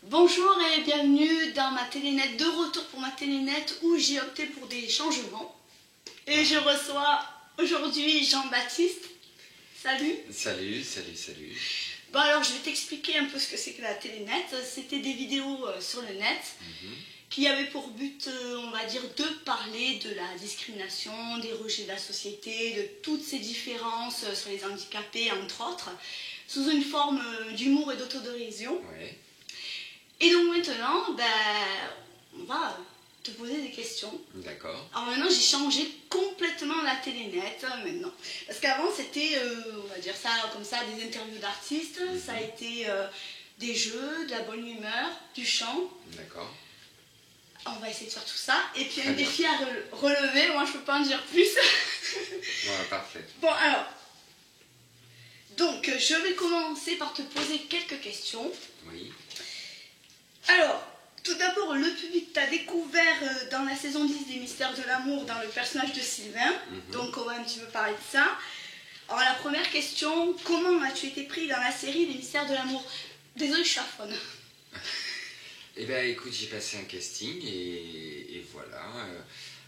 Bonjour et bienvenue dans ma télénette, de retour pour ma télénette où j'ai opté pour des changements. Et je reçois aujourd'hui Jean-Baptiste. Salut. Salut. Bon alors je vais t'expliquer un peu ce que c'est que la télénette. C'était des vidéos sur le net qui avaient pour but, on va dire, de parler de la discrimination, des rejets de la société, de toutes ces différences sur les handicapés entre autres, sous une forme d'humour et d'autodérision. Ouais. Et donc maintenant, on va te poser des questions. D'accord. Alors maintenant, j'ai changé complètement la télénette maintenant. Parce qu'avant, c'était, on va dire ça comme ça, des interviews d'artistes. Ça a été des jeux, de la bonne humeur, du chant. D'accord. On va essayer de faire tout ça. Et puis un défi à relever, moi je peux pas en dire plus. Voilà, parfait. Bon alors, donc je vais commencer par te poser quelques questions. Oui. Alors, tout d'abord, le public t'a découvert dans la saison 10 des Mystères de l'amour dans le personnage de Sylvain. Donc on va un petit peu parler de ça. Alors la première question, comment as-tu été pris dans la série des Mystères de l'amour? Désolée, je chaffonne. Eh bien écoute, j'ai passé un casting et voilà.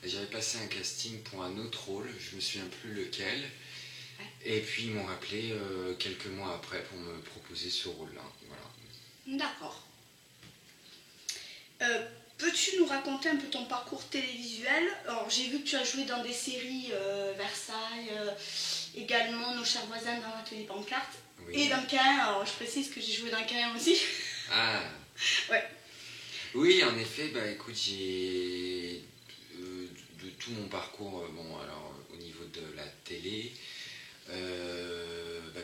J'avais passé un casting pour un autre rôle, je me souviens plus lequel. Ouais. Et puis ils m'ont appelé quelques mois après pour me proposer ce rôle-là. Voilà. D'accord. Peux-tu nous raconter un peu ton parcours télévisuel? Alors j'ai vu que tu as joué dans des séries Versailles, également Nos chers voisins dans l'atelier pancarte. Oui. Et dans Caen, alors je précise que j'ai joué dans Caen aussi. Ah. Ouais. Oui, en effet, bah écoute, j'ai de tout mon parcours, alors au niveau de la télé,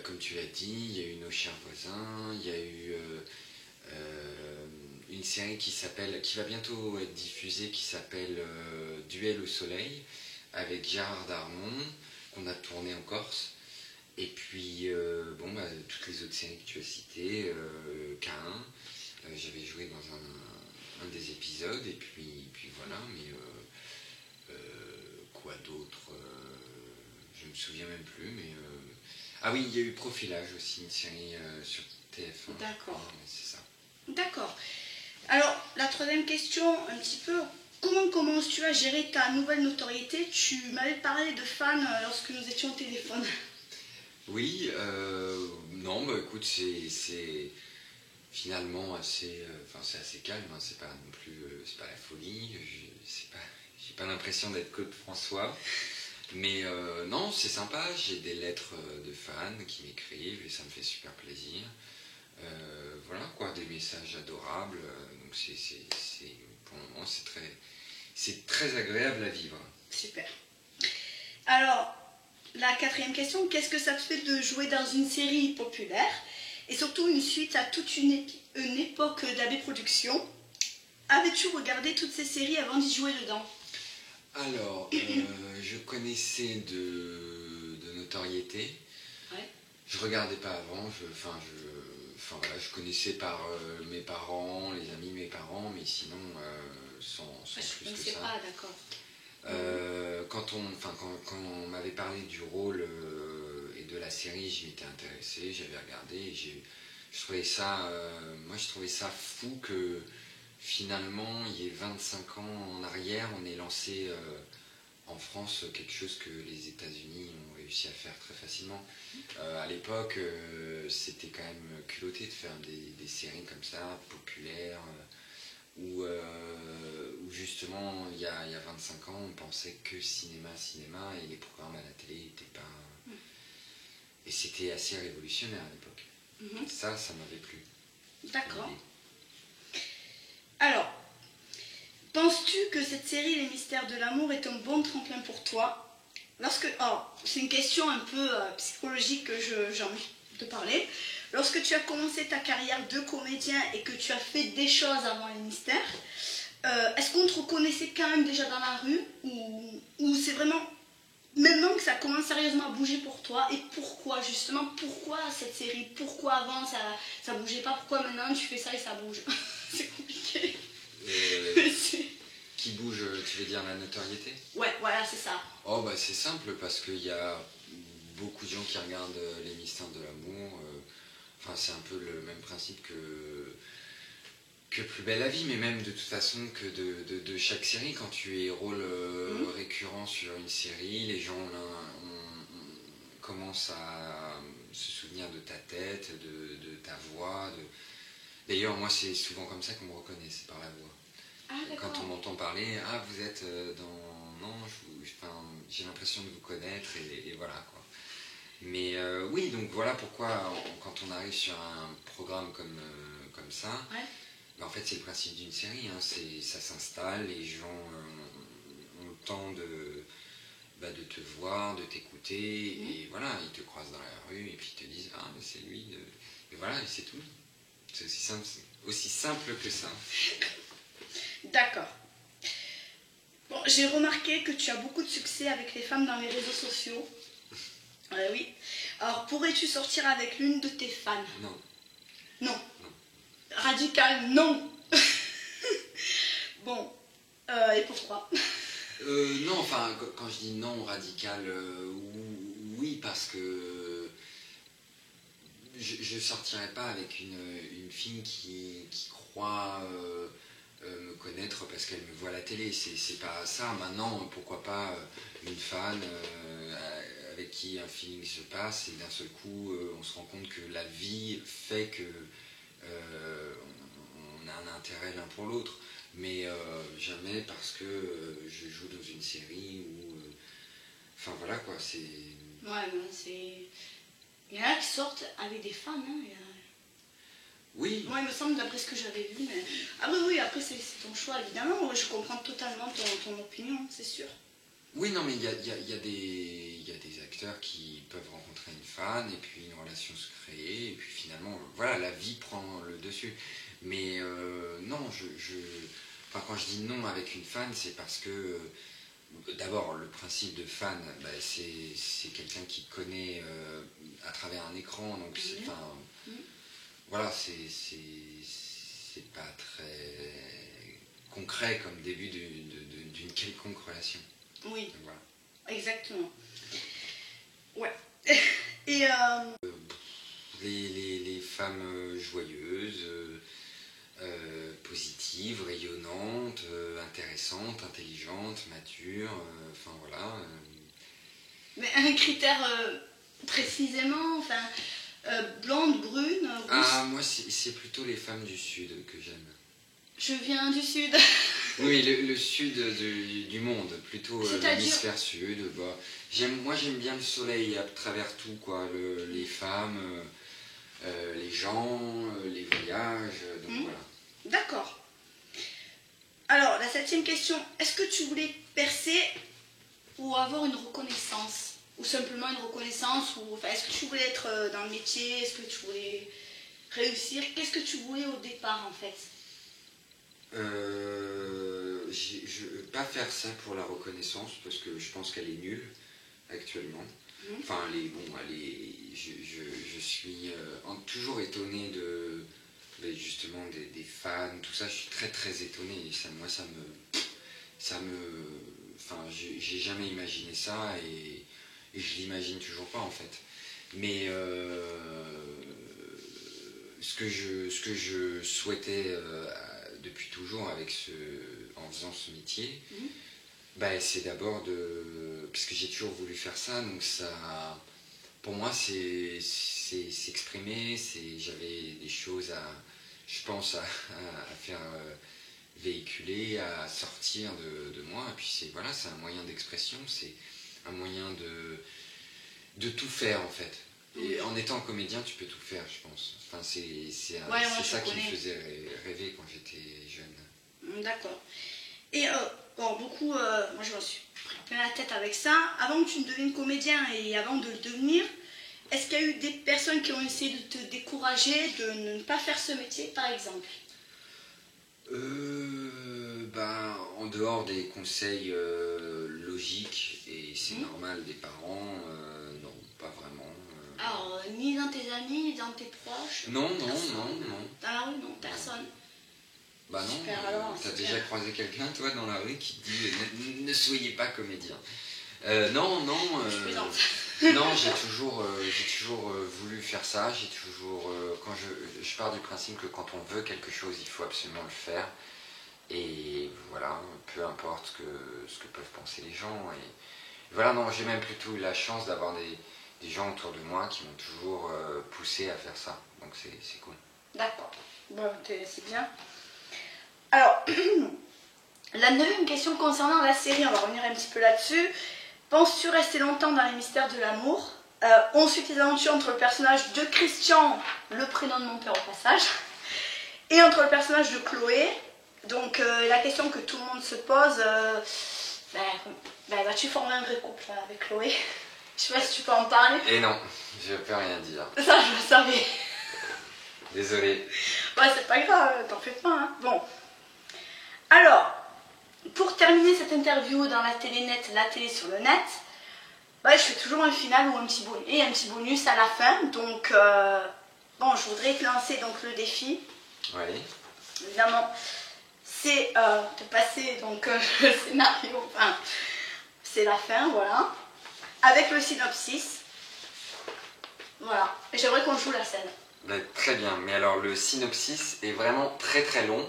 comme tu l'as dit, il y a eu Nos chers voisins, il y a eu une série qui va bientôt être diffusée, qui s'appelle Duel au soleil, avec Gérard Darmon, qu'on a tourné en Corse. Et puis, toutes les autres séries que tu as citées, Cain, j'avais joué dans un des épisodes, et puis voilà, mais quoi d'autre, je me souviens même plus, mais... Ah oui, il y a eu Profilage aussi, une série sur TF1. D'accord. Ouais, c'est ça. D'accord. Alors, la troisième question, un petit peu, comment commences-tu à gérer ta nouvelle notoriété? Tu m'avais parlé de fans lorsque nous étions au téléphone. Oui, non, bah écoute, c'est finalement assez, c'est assez calme, hein, c'est pas non plus, c'est pas la folie, j'ai pas l'impression d'être Claude François, mais non, c'est sympa, j'ai des lettres de fans qui m'écrivent et ça me fait super plaisir. Voilà quoi, des messages adorables, donc pour le moment c'est très agréable à vivre. Super. Alors, la quatrième question, qu'est-ce que ça te fait de jouer dans une série populaire et surtout une suite à toute une époque d'AB Productions? Avais-tu regardé toutes ces séries avant d'y jouer dedans? Alors, je connaissais de notoriété. Ouais. Je regardais pas avant, je connaissais par mes parents, les amis de mes parents, mais sinon sans plus que ça. Pas, d'accord. Quand on m'avait parlé du rôle et de la série, je m'étais intéressé, j'avais regardé et je trouvais ça fou que finalement il y ait 25 ans en arrière, on ait lancé en France quelque chose que les États-Unis ont réussi à faire très facilement. À l'époque, c'était quand même culotté de faire des séries comme ça, populaires, où justement, il y a 25 ans, on pensait que cinéma, et les programmes à la télé n'étaient pas... Et c'était assez révolutionnaire à l'époque. Ça m'avait plu. D'accord. Alors, penses-tu que cette série Les Mystères de l'amour est un bon tremplin pour toi? C'est une question un peu psychologique que j'ai envie de parler. Lorsque tu as commencé ta carrière de comédien et que tu as fait des choses avant Les Mystères, est-ce qu'on te reconnaissait quand même déjà dans la rue ou c'est vraiment maintenant que ça commence sérieusement à bouger pour toi? Et pourquoi justement? Pourquoi cette série? Pourquoi avant ça bougeait pas? Pourquoi maintenant tu fais ça et ça bouge? C'est compliqué. Qui bouge, tu veux dire la notoriété? Ouais, voilà, c'est ça. Oh bah c'est simple parce qu'il y a beaucoup de gens qui regardent Les Mystères de l'amour. C'est un peu le même principe que Plus belle la vie, mais même de toute façon que de chaque série, quand tu es rôle récurrent sur une série, les gens commencent à se souvenir de ta tête, de ta voix. D'ailleurs, moi, c'est souvent comme ça qu'on me reconnaît, c'est par la voix. Ah, Quand d'accord. on m'entend parler, ah, vous êtes dans... Non, j'ai l'impression de vous connaître, et voilà, quoi. Mais oui, donc voilà pourquoi, quand on arrive sur un programme comme ça, Ouais. ben, en fait, c'est le principe d'une série, hein, ça s'installe, les gens ont le temps de te voir, de t'écouter, et voilà, ils te croisent dans la rue, et puis ils te disent, ah, mais c'est lui, et voilà, et c'est tout. C'est aussi simple que ça. D'accord. Bon, j'ai remarqué que tu as beaucoup de succès avec les femmes dans les réseaux sociaux. Oui. Alors, pourrais-tu sortir avec l'une de tes fans? Non. Non. Non. Radical, non. Bon. Et pourquoi? Non, enfin, quand je dis non radical, oui, parce que je ne sortirai pas avec une fille qui croit me connaître parce qu'elle me voit à la télé. C'est pas ça. Maintenant, pourquoi pas une fan avec qui un feeling se passe et d'un seul coup, on se rend compte que la vie fait que on a un intérêt l'un pour l'autre. Mais jamais parce que je joue dans une série ou... Enfin voilà quoi, c'est... Ouais, non, c'est... Il y en a qui sortent avec des fans, hein. Oui. Moi, il me semble, d'après ce que j'avais vu, mais... Après, oui, après, c'est ton choix, évidemment. Moi, je comprends totalement ton opinion, c'est sûr. Oui, non, mais il y a des acteurs qui peuvent rencontrer une fan et puis une relation se créer et puis finalement, voilà, la vie prend le dessus. Mais non, enfin, quand je dis non avec une fan, c'est parce que d'abord, le principe de fan, bah, c'est quelqu'un qui te connaît à travers un écran, donc voilà, c'est pas très concret comme début d'une quelconque relation. Oui, Donc, voilà. exactement. Ouais. Et Les femmes joyeuses, positives, rayonnantes, intéressantes, intelligentes, matures, enfin voilà. mais un critère précisément, enfin, blonde, brune, rousse. Ah, moi c'est plutôt les femmes du Sud que j'aime. Je viens du Sud. Oui, le Sud du monde, plutôt C'est-à-dire l'hémisphère Sud. Bah, moi j'aime bien le soleil à travers tout, quoi. Les femmes, les gens, les voyages, donc voilà. D'accord. Alors, la 7e question. Est-ce que tu voulais percer ou avoir une reconnaissance? Ou simplement une reconnaissance ou, enfin, est-ce que tu voulais être dans le métier? Est-ce que tu voulais réussir? Qu'est-ce que tu voulais au départ, en fait? Je ne veux pas faire ça pour la reconnaissance parce que je pense qu'elle est nulle actuellement. Enfin, je suis toujours étonné justement des fans, tout ça. Je suis très très étonné. Et enfin, j'ai jamais imaginé ça et je l'imagine toujours pas en fait. Mais ce que je souhaitais depuis toujours en faisant ce métier, bah, c'est d'abord parce que j'ai toujours voulu faire ça, donc ça, pour moi, c'est s'exprimer, j'avais des choses je pense, à faire véhiculer, à sortir de moi, et puis voilà, c'est un moyen d'expression, c'est un moyen de tout faire en fait. Et en étant comédien, tu peux tout faire, je pense. Enfin, c'est ça qui me faisait rêver quand j'étais jeune. D'accord. Et bon, beaucoup, moi je me suis pris plein la tête avec ça. Avant que tu ne deviennes comédien et avant de le devenir, est-ce qu'il y a eu des personnes qui ont essayé de te décourager de ne pas faire ce métier, par exemple? Ben, en dehors des conseils logiques, et c'est normal des parents, non, pas vraiment. Alors, ni dans tes amis, ni dans tes proches? Non. Dans la rue, non, personne. Bah non, t'as déjà croisé quelqu'un, toi, dans la rue qui te dit ne soyez pas comédien. Non. Je plaisante. Non, j'ai toujours voulu faire ça. J'ai toujours, quand je pars du principe que quand on veut quelque chose, il faut absolument le faire. Et voilà, peu importe ce que peuvent penser les gens. Et voilà, non, j'ai même plutôt eu la chance d'avoir des gens autour de moi qui m'ont toujours poussé à faire ça. Donc c'est cool. D'accord. Bon, c'est bien. Alors, la 9e question concernant la série, on va revenir un petit peu là-dessus. Penses-tu rester longtemps dans les mystères de l'amour? On suit les aventures entre le personnage de Christian, le prénom de mon père au passage, et entre le personnage de Chloé. Donc la question que tout le monde se pose, vas-tu former un vrai couple avec Chloé? Je sais pas si tu peux en parler. Et non, je peux rien dire. Ça, je le savais. Désolé. Ouais, c'est pas grave, t'en fais pas. Hein. Bon. Alors, pour terminer cette interview dans la télé net, la télé sur le net, je fais toujours un final ou un petit bonus, et un petit bonus à la fin. Donc, bon, je voudrais te lancer donc, le défi. Oui. Évidemment, c'est de passer donc, le scénario, enfin, c'est la fin, voilà, avec le synopsis. Voilà, et j'aimerais qu'on joue la scène. Très bien, mais alors le synopsis est vraiment très très long.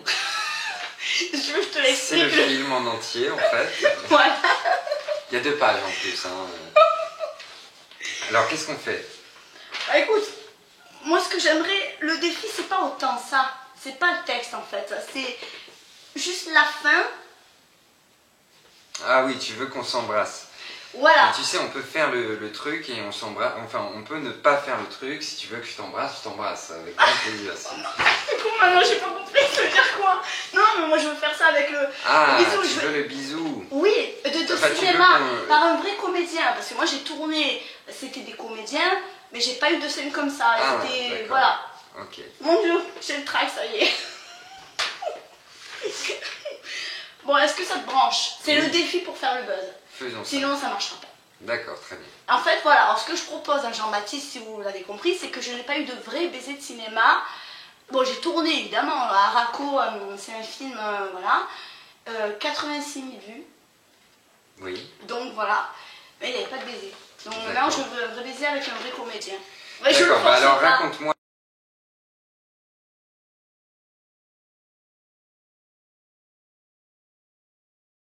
Je veux que je te l'explique. C'est le film en entier en fait. Voilà. Il y a 2 pages en plus. Hein. Alors qu'est-ce qu'on fait? Écoute, moi ce que j'aimerais, le défi c'est pas autant ça. C'est pas le texte en fait, c'est juste la fin. Ah oui, tu veux qu'on s'embrasse. Voilà. Mais tu sais, on peut faire le truc et on s'embrasse. Enfin, on peut ne pas faire le truc. Si tu veux que je t'embrasse avec grand plaisir. Comment non, j'ai pas compris, ça veut dire quoi? Non, mais moi je veux faire ça avec le bisou. Tu veux le bisou? Oui, de cinéma, par un vrai comédien. Parce que moi j'ai tourné, c'était des comédiens, mais j'ai pas eu de scène comme ça. C'était, voilà. Ok. Mon Dieu, j'ai le trac, ça y est. Bon, est-ce que ça te branche? C'est le défi pour faire le buzz. Faisons ça. Sinon, ça marchera pas. D'accord, très bien. En fait, voilà. Alors, ce que je propose à Jean-Baptiste, si vous l'avez compris, c'est que je n'ai pas eu de vrai baiser de cinéma. Bon, j'ai tourné, évidemment, à Raco, c'est un film, voilà. 86 000 vues. Oui. Donc, voilà. Mais il n'y avait pas de baiser. Donc, là, je veux un vrai baiser avec un vrai comédien. D'accord, alors raconte-moi.